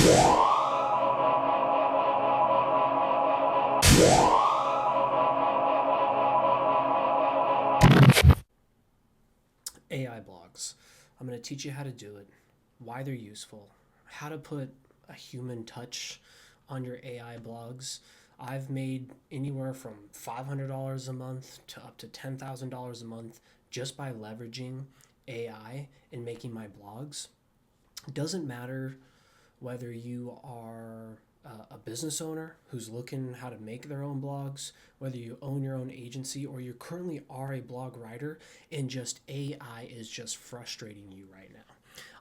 AI blogs. I'm going to teach you how to do it, why they're useful, how to put a human touch on your AI blogs. I've made anywhere from $500 a month to up to $10,000 a month just by leveraging AI and making my blogs. It doesn't matter whether you are a business owner who's looking how to make their own blogs, whether you own your own agency, or you currently are a blog writer and just AI is just frustrating you right now.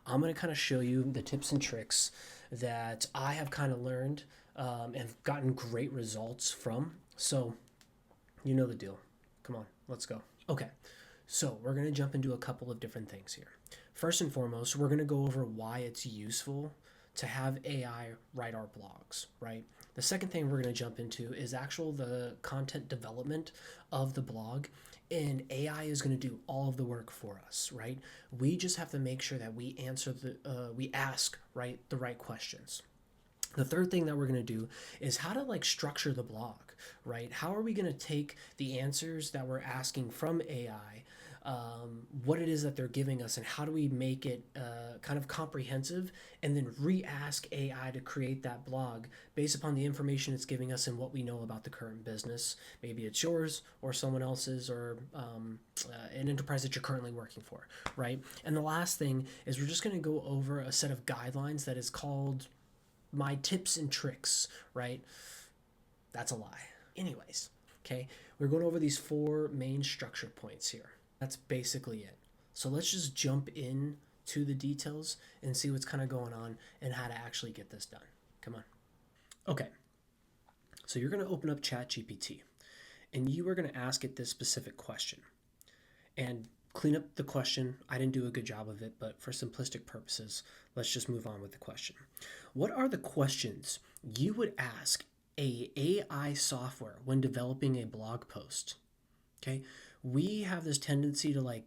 I'm going to kind of show you the tips and tricks that I have kind of learned and have gotten great results from. So you know the deal. Come on, let's go. Okay, so we're going to jump into a couple of different things here. First and foremost, we're going to go over why it's useful to have AI write our blogs, right? The second thing we're going to jump into is the content development of the blog, and AI is going to do all of the work for us, right? We just have to make sure that we ask the right questions. The third thing that we're going to do is how to structure the blog, right? How are we going to take the answers that we're asking from AI, what it is that they're giving us, and how do we make it kind of comprehensive, and then re-ask AI to create that blog based upon the information it's giving us and what we know about the current business. Maybe it's yours or someone else's, or an enterprise that you're currently working for, right? And the last thing is we're just going to go over a set of guidelines that is called my tips and tricks, right? That's a lie. Anyways, okay, we're going over these 4 main structure points here. That's basically it. So let's just jump in to the details and see what's kind of going on and how to actually get this done. Come on. Okay, so you're going to open up ChatGPT and you are going to ask it this specific question and clean up the question. I didn't do a good job of it, but for simplistic purposes, let's just move on with the question. What are the questions you would ask a AI software when developing a blog post? Okay, we have this tendency to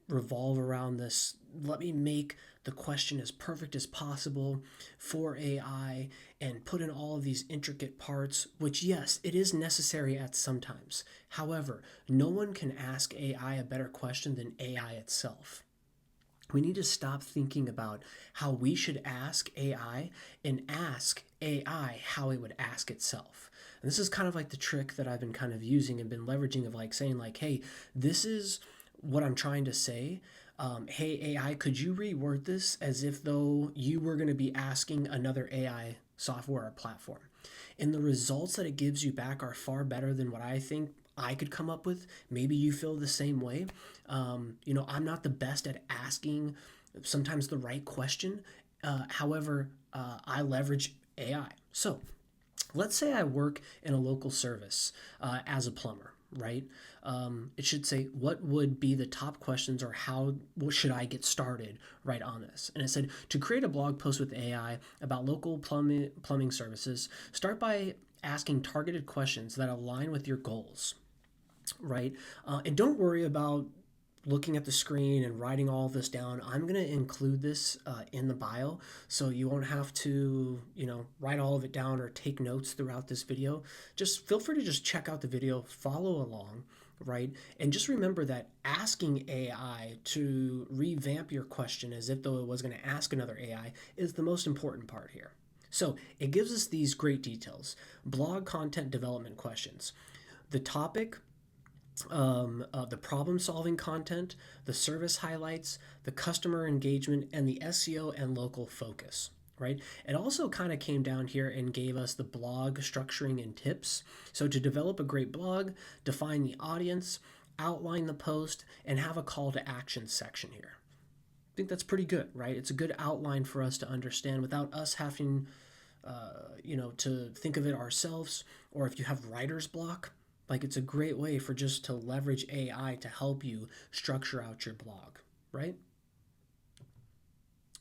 revolve around this. Let me make the question as perfect as possible for AI and put in all of these intricate parts, which yes, it is necessary at some times. However, no one can ask AI a better question than AI itself. We need to stop thinking about how we should ask AI and ask AI how it would ask itself. And this is kind of like the trick that I've been kind of using and been leveraging of saying hey, this is what I'm trying to say. Hey, AI, could you reword this as if though you were going to be asking another AI software or platform? And the results that it gives you back are far better than what I think I could come up with. Maybe you feel the same way. I'm not the best at asking sometimes the right question. However, I leverage AI. So let's say I work in a local service as a plumber, right? It should say, what would be the top questions, or what should I get started right on this? And it said, to create a blog post with AI about local plumbing services, start by asking targeted questions that align with your goals, right? And don't worry about looking at the screen and writing all this down. I'm going to include this in the bio, so you won't have to, write all of it down or take notes throughout this video. Just feel free to just check out the video, follow along, right? And just remember that asking AI to revamp your question as if though it was going to ask another AI is the most important part here. So it gives us these great details. Blog content development questions. The topic, the problem-solving content, the service highlights, the customer engagement, and the SEO and local focus, right? It also kind of came down here and gave us the blog structuring and tips. So to develop a great blog, define the audience, outline the post, and have a call to action section here. I think that's pretty good, right? It's a good outline for us to understand without us having, to think of it ourselves, or if you have writer's block, it's a great way for just to leverage AI to help you structure out your blog, right?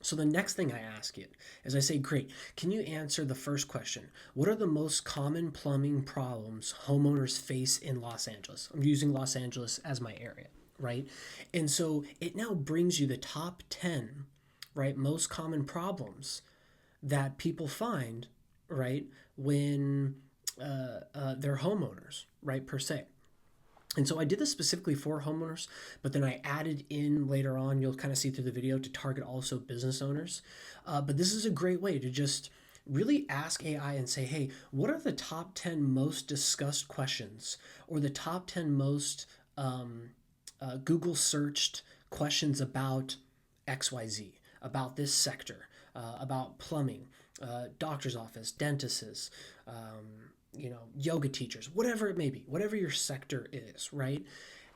So the next thing I ask it is I say, great, can you answer the first question? What are the most common plumbing problems homeowners face in Los Angeles? I'm using Los Angeles as my area, right? And so it now brings you the top 10, right, most common problems that people find, right, when they're homeowners, right, per se. And so I did this specifically for homeowners, but then I added in later on, you'll kind of see through the video, to target also business owners. But this is a great way to just really ask AI and say, hey, what are the top 10 most discussed questions or the top 10 most Google searched questions about XYZ, about this sector, about plumbing, doctor's office, dentists, yoga teachers, whatever it may be, whatever your sector is, right?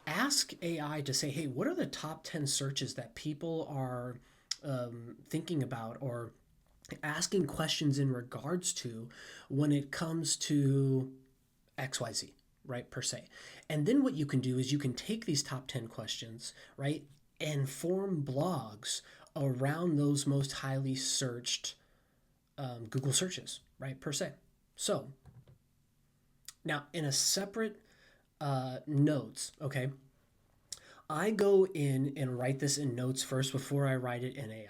Ask AI to say, hey, what are the top 10 searches that people are thinking about or asking questions in regards to when it comes to XYZ, right, per se. And then what you can do is you can take these top 10 questions, right, and form blogs around those most highly searched Google searches, right, per se. So now in a separate notes, okay, I go in and write this in notes first before I write it in AI.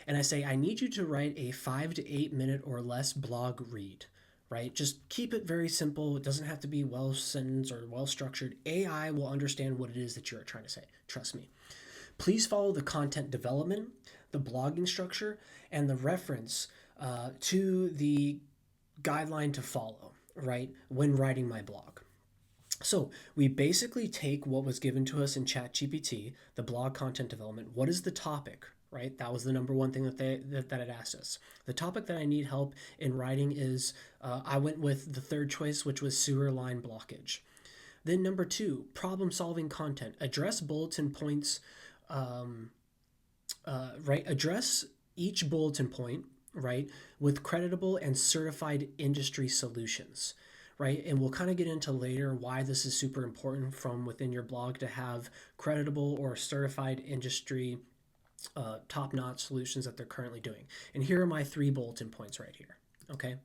And I say, I need you to write a 5 to 8 minute or less blog read, right? Just keep it very simple. It doesn't have to be well sentenced or well structured. AI will understand what it is that you're trying to say. Trust me. Please follow the content development, the blogging structure, and the reference to the guideline to follow, right, when writing my blog. So we basically take what was given to us in ChatGPT, the blog content development. What is the topic, right? That was the number one thing that it asked us. The topic that I need help in writing is, I went with the third choice, which was sewer line blockage. Then number two, problem solving content. Address bulletin points, right? Address each bulletin point, right, with creditable and certified industry solutions, right? And we'll kind of get into later why this is super important from within your blog to have creditable or certified industry top-notch solutions that they're currently doing. And here are my 3 bulletin points right here. Okay,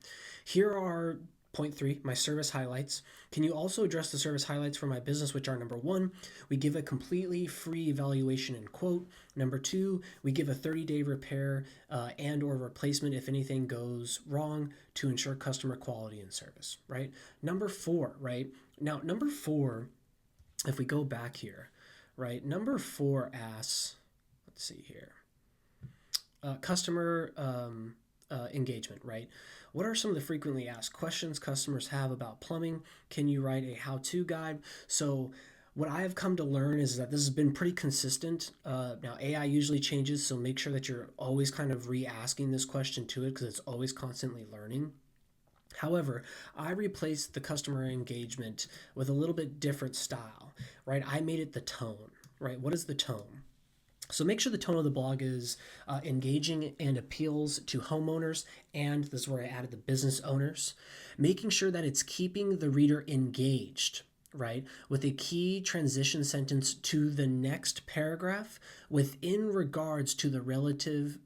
here are point 3, my service highlights. Can you also address the service highlights for my business, which are number 1, we give a completely free evaluation and quote. Number 2, we give a 30-day repair and or replacement if anything goes wrong to ensure customer quality and service, right? Number 4, right? Now, number 4, if we go back here, right? Number 4 asks, let's see here, customer engagement, right? What are some of the frequently asked questions customers have about plumbing? Can you write a how-to guide? So what I have come to learn is that this has been pretty consistent. Now, AI usually changes, so make sure that you're always kind of re-asking this question to it because it's always constantly learning. However, I replaced the customer engagement with a little bit different style, right? I made it the tone, right? What is the tone? So make sure the tone of the blog is engaging and appeals to homeowners, and this is where I added the business owners. Making sure that it's keeping the reader engaged, right, with a key transition sentence to the next paragraph within regards to the relative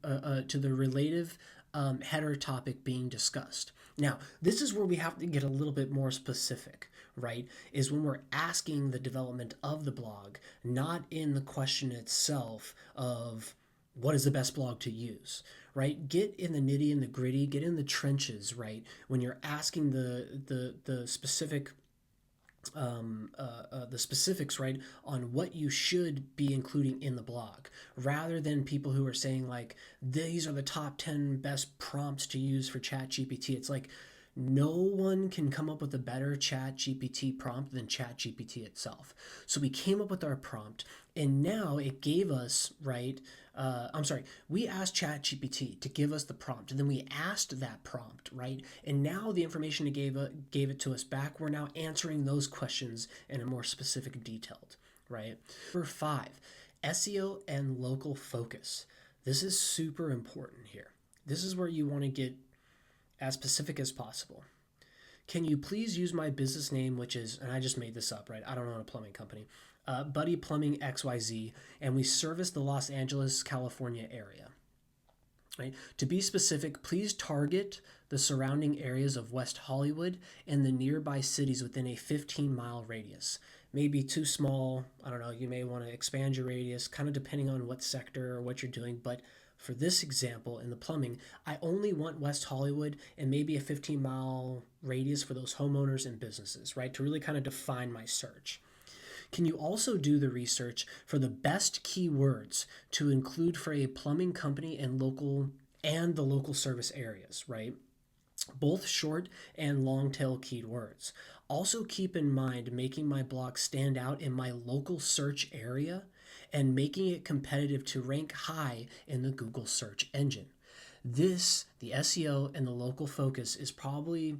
header topic being discussed. Now, this is where we have to get a little bit more specific, right? Is when we're asking the development of the blog, not in the question itself of what is the best blog to use, right? Get in the nitty and the gritty, get in the trenches, right? When you're asking the specific the specifics, right, on what you should be including in the blog, rather than people who are saying like these are the top 10 best prompts to use for ChatGPT. It's like no one can come up with a better ChatGPT prompt than ChatGPT itself. So we came up with our prompt, and now it gave us, right, we asked ChatGPT to give us the prompt, and then we asked that prompt, right? And now the information it gave it to us back, we're now answering those questions in a more specific detailed, right? Number 5, SEO and local focus. This is super important here. This is where you want to get as specific as possible. Can you please use my business name, which is, and I just made this up, right? I don't own a plumbing company. Buddy Plumbing XYZ, and we service the Los Angeles, California area. Right? To be specific, please target the surrounding areas of West Hollywood and the nearby cities within a 15-mile radius. Maybe too small, I don't know, you may want to expand your radius, kind of depending on what sector or what you're doing, but for this example in the plumbing, I only want West Hollywood and maybe a 15-mile radius for those homeowners and businesses, right? To really kind of define my search. Can you also do the research for the best keywords to include for a plumbing company and the local service areas, right? Both short and long tail keywords. Also keep in mind making my blog stand out in my local search area and making it competitive to rank high in the Google search engine. This, the SEO and the local focus, is probably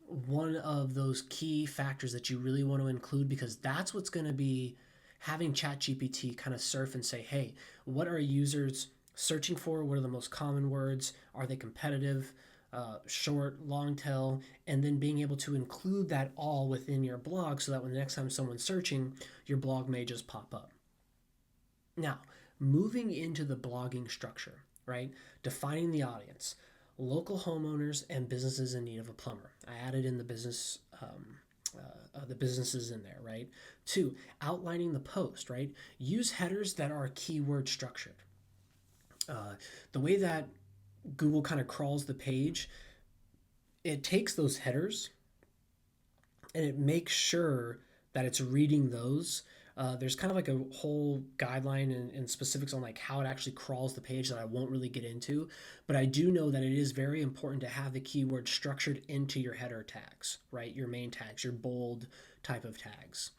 one of those key factors that you really want to include, because that's what's going to be having ChatGPT kind of surf and say, hey, what are users searching for? What are the most common words? Are they competitive? Short, long tail, and then being able to include that all within your blog so that when the next time someone's searching, your blog may just pop up. Now, moving into the blogging structure, right? Defining the audience, local homeowners and businesses in need of a plumber. I added in the businesses in there, right? 2, outlining the post, right? Use headers that are keyword structured. The way that Google kind of crawls the page, it takes those headers and it makes sure that it's reading those. There's kind of like a whole guideline and specifics on like how it actually crawls the page that I won't really get into, but I do know that it is very important to have the keyword structured into your header tags, right? Your main tags, your bold type of tags.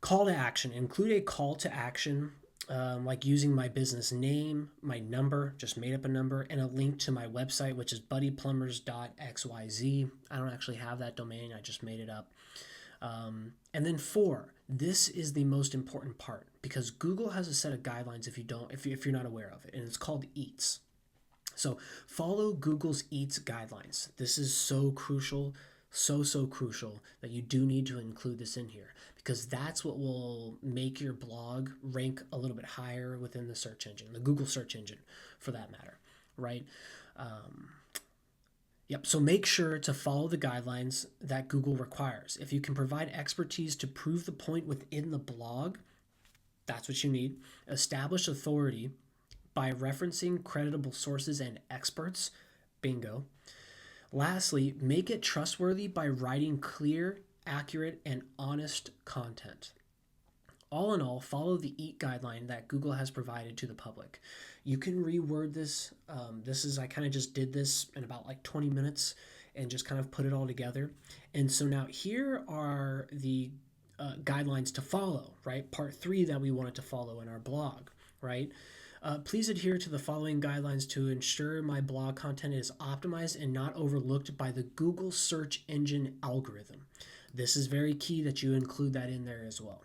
Call to action. Include a call to action, like using my business name, my number, just made up a number, and a link to my website, which is buddyplumbers.xyz. I don't actually have that domain. I just made it up. And then 4, this is the most important part, because Google has a set of guidelines if you're not aware of it, and it's called EATS. So follow Google's EATS guidelines. This is so crucial, so crucial that you do need to include this in here, because that's what will make your blog rank a little bit higher within the search engine, the Google search engine for that matter, right? Yep, so make sure to follow the guidelines that Google requires. If you can provide expertise to prove the point within the blog, that's what you need. Establish authority by referencing creditable sources and experts. Bingo. Lastly, make it trustworthy by writing clear, accurate, and honest content. All in all, follow the EAT guideline that Google has provided to the public. You can reword this. I kind of just did this in about like 20 minutes and just kind of put it all together. And so now here are the guidelines to follow, right? Part 3 that we wanted to follow in our blog, right? Please adhere to the following guidelines to ensure my blog content is optimized and not overlooked by the Google search engine algorithm. This is very key that you include that in there as well.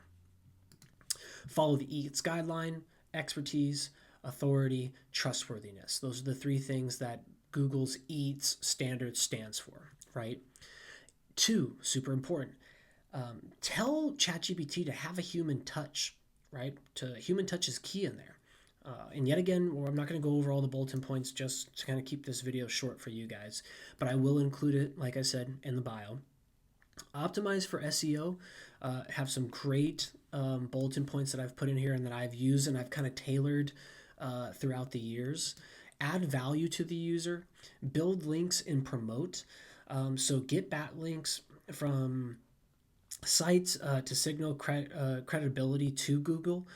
Follow the EATS guideline, expertise, authority, trustworthiness. Those are the 3 things that Google's EATS standard stands for, right? 2, super important. Tell ChatGPT to have a human touch, right? Human touch is key in there. And yet again, I'm not going to go over all the bulletin points just to kind of keep this video short for you guys, but I will include it, like I said, in the bio. Optimize for SEO. Have some great bulletin points that I've put in here and that I've used and I've kind of tailored throughout the years. Add value to the user. Build links and promote. So get backlinks from sites to signal credibility to Google.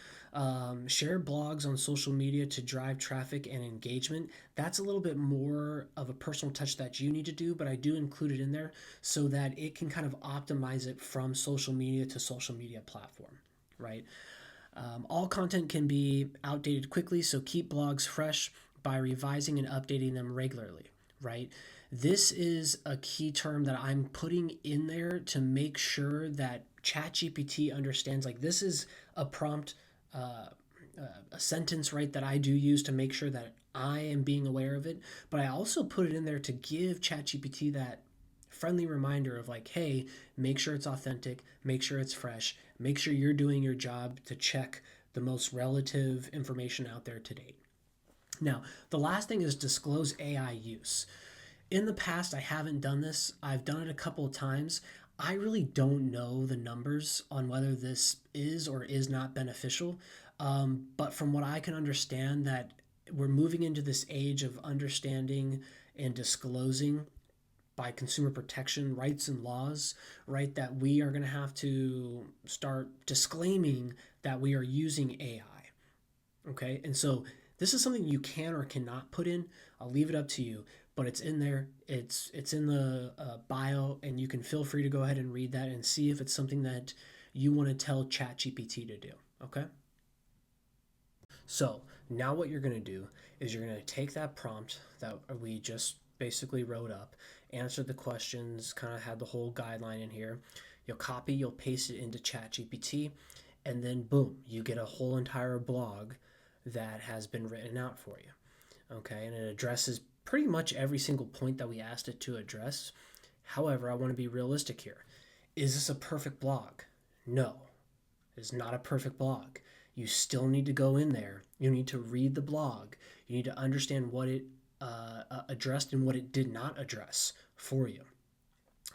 Share blogs on social media to drive traffic and engagement. That's a little bit more of a personal touch that you need to do, but I do include it in there so that it can kind of optimize it from social media to social media platform, right? All content can be outdated quickly, so keep blogs fresh by revising and updating them regularly, right? This is a key term that I'm putting in there to make sure that ChatGPT understands, like, this is a prompt, a sentence, right, that I do use to make sure that I am being aware of it, but I also put it in there to give ChatGPT that friendly reminder of like, hey, make sure it's authentic, make sure it's fresh, make sure you're doing your job to check the most relative information out there to date. Now, the last thing is disclose AI use. In the past, I haven't done this. I've done it a couple of times. I really don't know the numbers on whether this is or is not beneficial. But from what I can understand, that we're moving into this age of understanding and disclosing by consumer protection rights and laws, right? That we are going to have to start disclaiming that we are using AI. Okay. And so this is something you can or cannot put in. I'll leave it up to you, but it's in there. It's in the bio, and you can feel free to go ahead and read that and see if it's something that you want to tell ChatGPT to do. Okay. So now what you're going to do is you're going to take that prompt that we just basically wrote up, answer the questions, kind of had the whole guideline in here. You'll copy, you'll paste it into ChatGPT, and then boom, you get a whole entire blog that has been written out for you. Okay, and it addresses pretty much every single point that we asked it to address. However, I want to be realistic here. Is this a perfect blog? No, it's not a perfect blog. You still need to go in there. You need to read the blog. You need to understand what it addressed and what it did not address for you.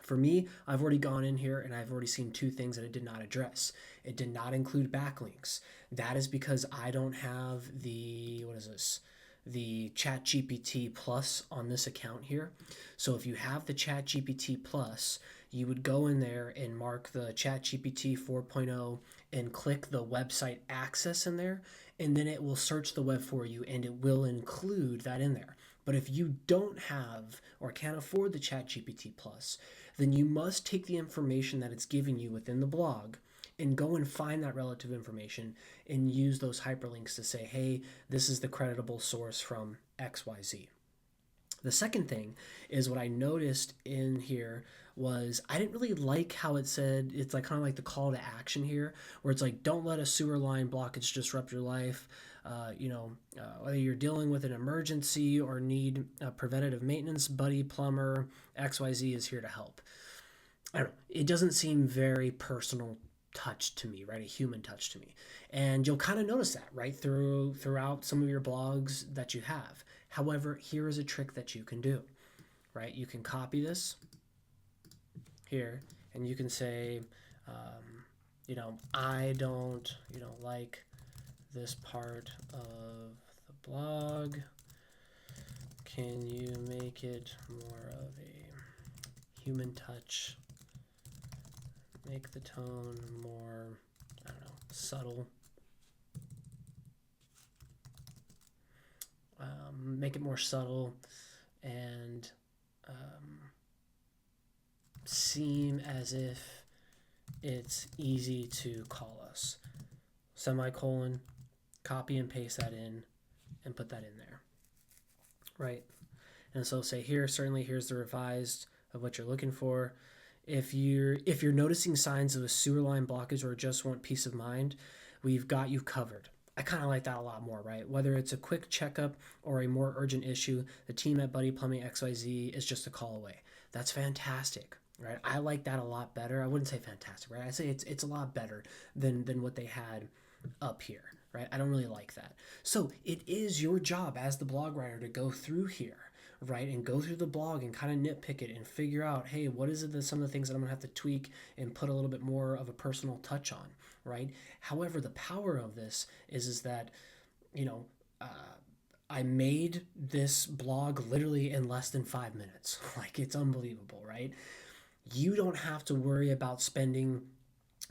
For me, I've already gone in here and I've already seen two things that it did not address. It did not include backlinks. That is because I don't have the, what is this? The ChatGPT Plus on this account here. So if you have the ChatGPT Plus, you would go in there and mark the ChatGPT 4.0 and click the website access in there, and then it will search the web for you and it will include that in there. But if you don't have or can't afford the ChatGPT Plus, then you must take the information that it's giving you within the blog and go and find that relative information and use those hyperlinks to say, hey, this is the creditable source from XYZ. The second thing is what I noticed in here was I didn't really like how it said, it's like kind of like the call to action here, where it's like, don't let a sewer line blockage disrupt your life. Whether you're dealing with an emergency or need preventative maintenance, Buddy Plumber XYZ is here to help. I don't know. It doesn't seem very personal touch to me, right? A human touch to me. And you'll kind of notice that, right? Throughout some of your blogs that you have. However, here is a trick that you can do, right? You can copy this here and you can say, I don't, like this part of the blog. Can you make it more of a human touch? Make the tone more, subtle. Make it more subtle and seem as if it's easy to call us. Semicolon, copy and paste that in and put that in there, right? And so say here, certainly here's the revised of what you're looking for. If you're noticing signs of a sewer line blockage or just want peace of mind, we've got you covered. I kind of like that a lot more, right? Whether it's a quick checkup or a more urgent issue, the team at Buddy Plumbing XYZ is just a call away. That's fantastic, right? I like that a lot better. I wouldn't say fantastic, right? I say it's a lot better than what they had up here, right? I don't really like that. So it is your job as the blog writer to go through here, right, and go through the blog and kind of nitpick it and figure out, hey, what is it that some of the things that I'm gonna have to tweak and put a little bit more of a personal touch on, right? However, the power of this is that, I made this blog literally in less than 5 minutes. Like, it's unbelievable, right? You don't have to worry about spending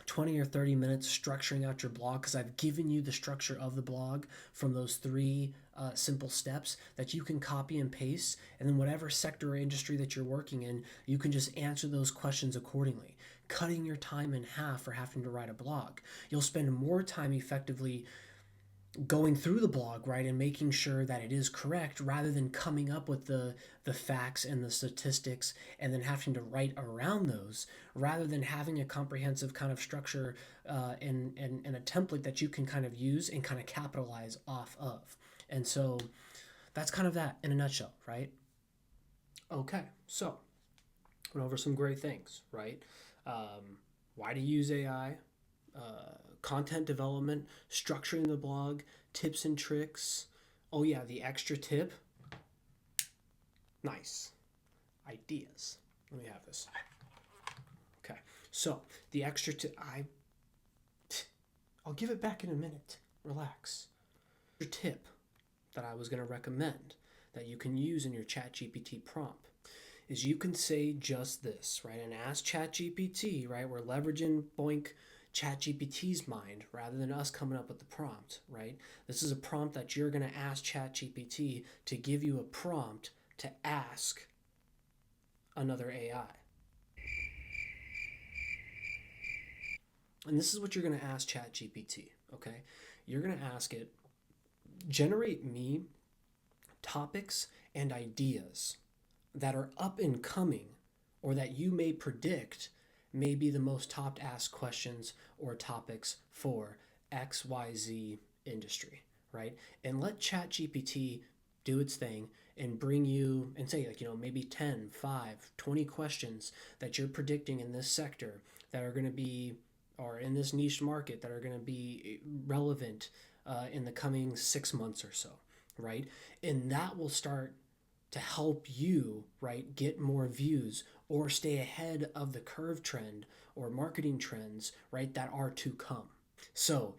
20 or 30 minutes structuring out your blog, because I've given you the structure of the blog from those three simple steps that you can copy and paste, and then whatever sector or industry that you're working in, you can just answer those questions accordingly, cutting your time in half for having to write a blog. You'll spend more time effectively going through the blog, right, and making sure that it is correct, rather than coming up with the facts and the statistics and then having to write around those, rather than having a comprehensive kind of structure and a template that you can kind of use and kind of capitalize off of. And so that's kind of that in a nutshell, right? Okay, so went over some great things, right? Why to use AI, content development, structuring the blog, tips and tricks. Oh yeah, the extra tip. Nice. Ideas. Let me have this. Okay. So the extra tip, I'll give it back in a minute. Relax. Your tip that I was going to recommend that you can use in your ChatGPT prompt is you can say just this, right? And ask ChatGPT, right? We're leveraging Boink ChatGPT's mind rather than us coming up with the prompt, right? This is a prompt that you're going to ask ChatGPT to give you a prompt to ask another AI. And this is what you're going to ask ChatGPT, okay? You're going to ask it, generate me topics and ideas that are up and coming or that you may predict may be the most top asked questions or topics for XYZ industry, right? And let ChatGPT do its thing and bring you and say, like, maybe 10, 5, 20 questions that you're predicting in this sector that are going to be, or in this niche market, that are going to be relevant in the coming 6 months or so, right? And that will start to help you, right, get more views or stay ahead of the curve trend or marketing trends, right, that are to come. So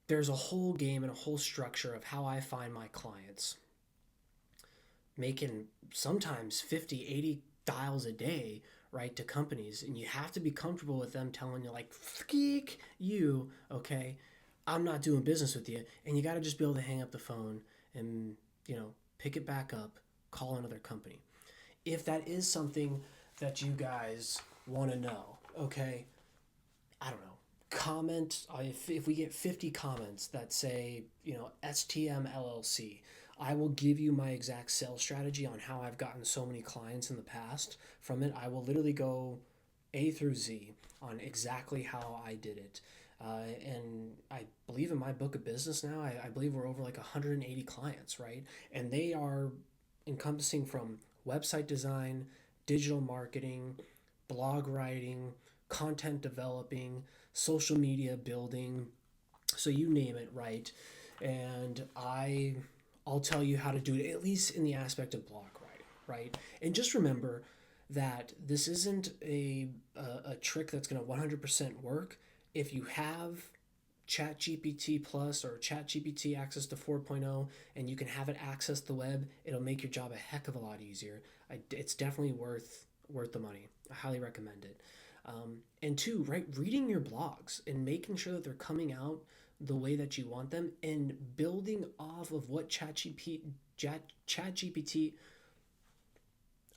there's a whole game and a whole structure of how I find my clients making sometimes 50, 80 dials a day, right, to companies. And you have to be comfortable with them telling you, like, freak you, okay, I'm not doing business with you. And you got to just be able to hang up the phone and, pick it back up, call another company. If that is something that you guys want to know, okay, I don't know, comment. If we get 50 comments that say, STM LLC, I will give you my exact sales strategy on how I've gotten so many clients in the past from it. I will literally go A through Z on exactly how I did it. And I believe in my book of business now, I believe we're over like 180 clients, right? And they are encompassing from website design, digital marketing, blog writing, content developing, social media building, so you name it, right? And I'll tell you how to do it, at least in the aspect of blog writing, right? And just remember that this isn't a trick that's going to 100% work. If you have ChatGPT Plus or ChatGPT access to 4.0 and you can have it access the web, it'll make your job a heck of a lot easier. It's definitely worth the money. I highly recommend it. And two, right, reading your blogs and making sure that they're coming out the way that you want them and building off of what ChatGPT,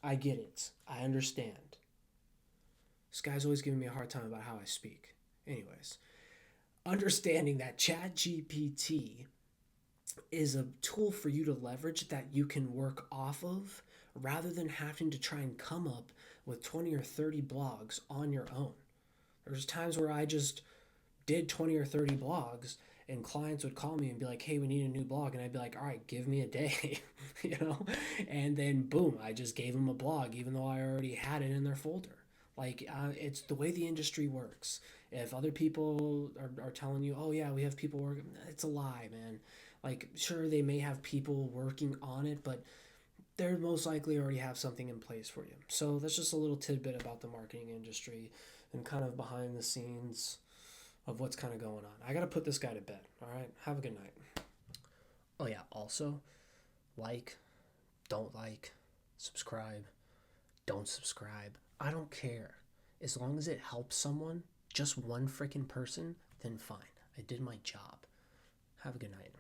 I get it. I understand. This guy's always giving me a hard time about how I speak. Anyways, understanding that ChatGPT is a tool for you to leverage that you can work off of rather than having to try and come up with 20 or 30 blogs on your own. There's times where I just did 20 or 30 blogs and clients would call me and be like, hey, we need a new blog. And I'd be like, all right, give me a day, and then boom, I just gave them a blog, even though I already had it in their folder. Like, it's the way the industry works. If other people are telling you, oh yeah, we have people working, it's a lie, man. Like, sure, they may have people working on it, but they're most likely already have something in place for you. So that's just a little tidbit about the marketing industry and kind of behind the scenes of what's kind of going on. I got to put this guy to bed. All right. Have a good night. Oh, yeah. Also, don't subscribe, don't subscribe. I don't care. As long as it helps someone, just one freaking person, then fine. I did my job. Have a good night.